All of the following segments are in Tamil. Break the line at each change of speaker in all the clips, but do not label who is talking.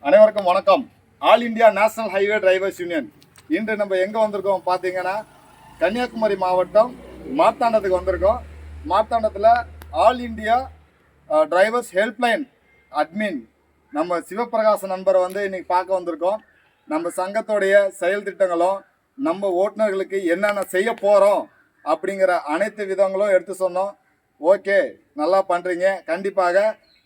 அனைவருக்கும் வணக்கம். All India national highway drivers union இன்று நம்ம எங்கே வந்திருக்கோம் பார்த்தீங்கன்னா, கன்னியாகுமரி மாவட்டம் மார்த்தாண்டத்துக்கு வந்திருக்கோம். மார்த்தாண்டத்தில் all India drivers helpline admin நம்ம சிவபிரகாச நண்பரை இன்னைக்கு பார்க்க வந்திருக்கோம். நம்ம சங்கத்தோடைய செயல் திட்டங்களும் நம்ம ஓட்டுநர்களுக்கு என்னென்ன செய்ய போகிறோம் அப்படிங்கிற அனைத்து விதங்களும் எடுத்து சொன்னோம். ஓகே, நல்லா பண்ணுறீங்க, கண்டிப்பாக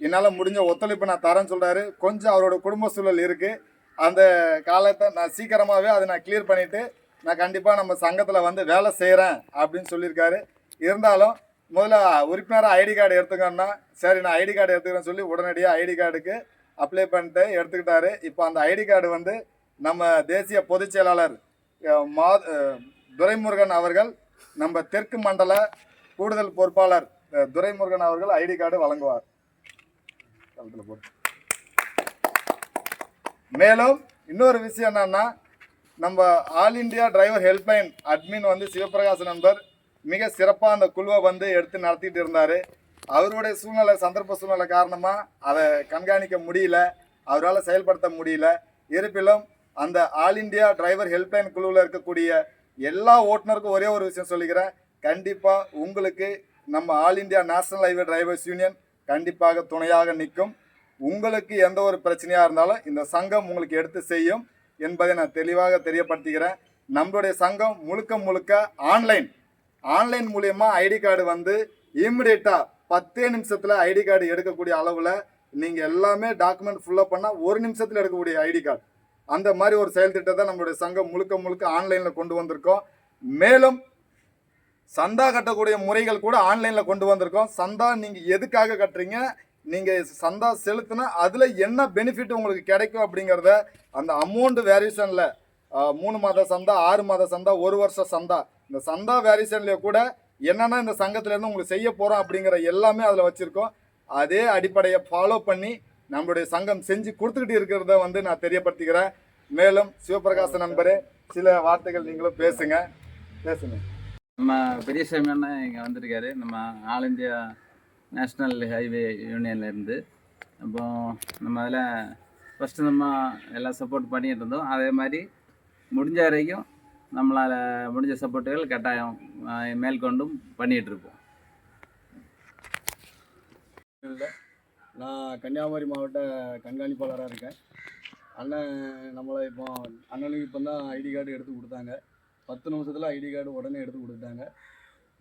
என்னால் முடிஞ்ச ஒத்துழைப்பு நான் தரேன்னு சொல்கிறாரு. கொஞ்சம் அவரோட குடும்ப சூழல் இருக்குது, அந்த காலத்தை நான் சீக்கிரமாகவே அதை நான் கிளியர் பண்ணிவிட்டு நான் கண்டிப்பாக நம்ம சங்கத்தில் வேலை செய்கிறேன் அப்படின்னு சொல்லியிருக்காரு. இருந்தாலும் முதல்ல உறுப்பினராக ஐடி கார்டு எடுத்துக்கணுன்னா, சரி நான் ஐடி கார்டு எடுத்துக்கிறேன்னு சொல்லி உடனடியாக ஐடி கார்டுக்கு அப்ளை பண்ணிட்டு எடுத்துக்கிட்டாரு. இப்போ அந்த ஐடி கார்டு நம்ம தேசிய பொதுச் செயலாளர் துரைமுருகன் அவர்கள், நம்ம தெற்கு மண்டல கூடுதல் பொறுப்பாளர் துரைமுருகன் அவர்கள் ஐடி கார்டு வழங்குவார். மேலும் இன்னொரு விஷயம் என்னன்னா, நம்ம all India driver helpline admin Sivaprakash நண்பர் மிக சிறப்பாக அந்த குழுவை எடுத்து நடத்திட்டு இருந்தார். அவருடைய சந்தர்ப்ப சூழ்நிலை காரணமாக அதை கண்காணிக்க முடியல, அவரால் செயல்படுத்த முடியல. இருப்பினும் அந்த ஆல் இந்தியா டிரைவர் ஹெல்ப்லைன் குழுவில் இருக்கக்கூடிய எல்லா ஓட்டுநருக்கும் ஒரே ஒரு விஷயம் சொல்லிக்கிறேன், கண்டிப்பாக உங்களுக்கு நம்ம all India national highway drivers union கண்டிப்பாக துணையாக நிற்கும். உங்களுக்கு எந்த ஒரு பிரச்சனையாக இருந்தாலும் இந்த சங்கம் உங்களுக்கு எடுத்து செய்யும் என்பதை நான் தெளிவாக தெரியப்படுத்திக்கிறேன். நம்மளுடைய சங்கம் முழுக்க ஆன்லைன் மூலியமாக ஐடி கார்டு இம்மிடியேட்டாக 10 நிமிஷத்தில் ஐடி கார்டு எடுக்கக்கூடிய அளவில் நீங்கள் எல்லாமே டாக்குமெண்ட் ஃபுல்லப் பண்ணால் 1 நிமிஷத்தில் எடுக்கக்கூடிய ஐடி கார்டு, அந்த மாதிரி ஒரு செயல் திட்டத்தை நம்மளுடைய சங்கம் முழுக்க ஆன்லைனில் கொண்டு வந்திருக்கோம். மேலும் சந்தா கட்டக்கூடிய முறைகள் கூட ஆன்லைனில் கொண்டு வந்திருக்கோம். சந்தா நீங்கள் எதுக்காக கட்டுறீங்க, நீங்கள் சந்தா செலுத்தினா அதில் என்ன பெனிஃபிட் உங்களுக்கு கிடைக்கும் அப்படிங்கிறத அந்த அமௌண்ட் வேரியேஷனில் 3 மாத சந்தா, 6 மாத சந்தா, 1 வருஷ சந்தா, இந்த சந்தா வேரியேஷன்லேயே கூட என்னென்னா இந்த சங்கத்திலேருந்து உங்களுக்கு செய்ய போகிறோம் அப்படிங்கிற எல்லாமே அதில் வச்சுருக்கோம். அதே அடிப்படையை ஃபாலோ பண்ணி நம்மளுடைய சங்கம் செஞ்சு கொடுத்துக்கிட்டு இருக்கிறத நான் தெரியப்படுத்திக்கிறேன். மேலும் சிவபிரகாச நண்பரே சில வார்த்தைகள் நீங்களும் பேசுங்க.
நம்ம பெரியசாமி அண்ணன் இங்கே வந்திருக்காரு, நம்ம ஆல் இந்தியா நேஷ்னல் ஹைவே யூனியன்லேருந்து. அப்போ நம்ம அதில் ஃபஸ்ட்டு நம்ம எல்லாம் சப்போர்ட் பண்ணிகிட்டு இருந்தோம். அதே மாதிரி முடிஞ்ச வரைக்கும் நம்மளால் முடிஞ்ச சப்போர்ட்டுகள் கட்டாயம் மேற்கொண்டும் பண்ணிகிட்ருப்போம்.
நான் கன்னியாகுமரி மாவட்ட கண்காணிப்பாளராக இருக்கேன். அண்ணனுக்கு இப்போ தான் ஐடி கார்டு எடுத்து கொடுத்தாங்க. 10 நிமிஷத்தில் ஐடி கார்டு உடனே எடுத்து கொடுத்தாங்க.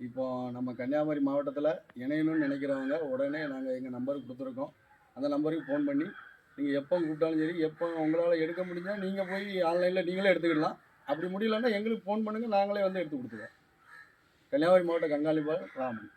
இப்போது நம்ம கன்னியாகுமரி மாவட்டத்தில் இணையணும்னு நினைக்கிறவங்க உடனே நாங்கள் எங்கள் நம்பருக்கு கொடுத்துருக்கோம். அந்த நம்பருக்கு ஃபோன் பண்ணி நீங்கள் எப்போ கூப்பிட்டாலும் சரி, எப்போ உங்களால் எடுக்க முடிஞ்சால் நீங்கள் போய் ஆன்லைனில் நீங்களே எடுத்துக்கிடலாம். அப்படி முடியலன்னா எங்களுக்கு ஃபோன் பண்ணுங்கள், நாங்களே எடுத்து கொடுத்துருவோம். கன்னியாகுமரி மாவட்ட கண்காணிப்பாளர் ராமன்.